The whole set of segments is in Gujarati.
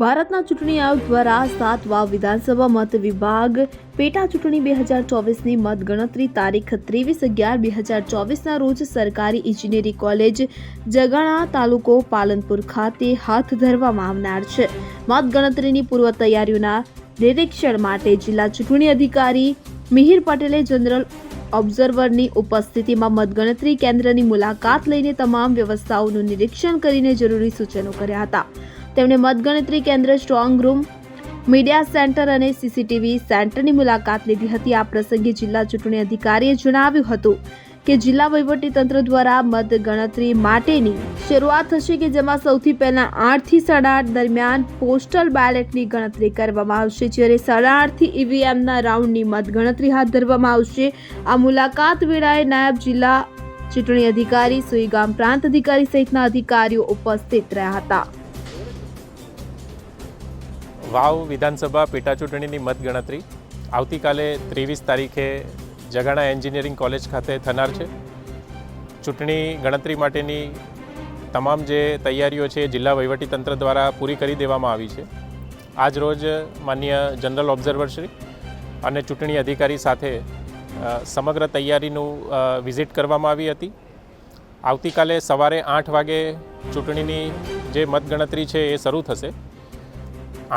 ભારતના ચૂંટણી આયોગ દ્વારા 7 વાવ વિધાનસભા મત વિભાગ પેટા ચૂંટણી 2024ની મતગણતરી તારીખ 23/11/2024ના રોજ સરકારી ઇજનેરી કોલેજ જગાણા તાલુકો પાલનપુર ખાતે હાથ ધરવામાં આવનાર છે। મતગણતરીની પૂર્વ તૈયારીઓના નિરીક્ષણ માટે જિલ્લા ચૂંટણી અધિકારી મિહિર પટેલે જનરલ ઓબ્ઝર્વરની ઉપસ્થિતિમાં મતગણતરી કેન્દ્રની મુલાકાત લઈને તમામ વ્યવસ્થાઓનું નિરીક્ષણ કરીને જરૂરી સૂચનો કર્યા હતા। તેમણે મતગણતરી કેન્દ્ર, સ્ટ્રોંગ રૂમ, મીડિયા સેન્ટર અને સીસીટીવી સેન્ટરની મુલાકાત લીધી હતી। આ પ્રસંગે જિલ્લા ચૂંટણી અધિકારીએ જણાવ્યું હતું કે જિલ્લા વહીવટીતંત્ર દ્વારા મતગણતરી માટેની શરૂઆત થશે કે જેમાં સૌથી પહેલા 8 થી 8:30 દરમિયાન પોસ્ટલ બેલેટની ગણતરી કરવામાં આવશે, જ્યારે 8:30 થી ઈવીએમના રાઉન્ડની મતગણતરી હાથ ધરવામાં આવશે। આ મુલાકાત વેળાએ નાયબ જિલ્લા ચૂંટણી અધિકારી, સુઈગામ પ્રાંત અધિકારી સહિતના અધિકારીઓ ઉપસ્થિત રહ્યા હતા। વાવ વિધાનસભા પેટા ચૂંટણીની મતગણતરી આવતીકાલે 23 તારીખે જગાણા એન્જિનિયરિંગ કોલેજ ખાતે થનાર છે। ચૂંટણી ગણતરી માટેની તમામ જે તૈયારીઓ છે જિલ્લા વહીવટીતંત્ર દ્વારા પૂરી કરી દેવામાં આવી છે। આજ રોજ માન્ય જનરલ ઓબ્ઝર્વરશ્રી અને ચૂંટણી અધિકારી સાથે સમગ્ર તૈયારીનું વિઝિટ કરવામાં આવી હતી। આવતીકાલે સવારે 8 વાગે ચૂંટણીની જે મતગણતરી છે એ શરૂ થશે।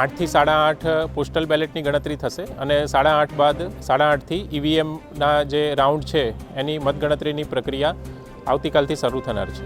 8 થી 8:30 પોસ્ટલ બેલેટની ગણતરી થશે અને 8:30 બાદ 8:30 થી ઈવીએમના જે રાઉન્ડ છે એની મતગણતરીની પ્રક્રિયા આવતીકાલથી શરૂ થનાર છે।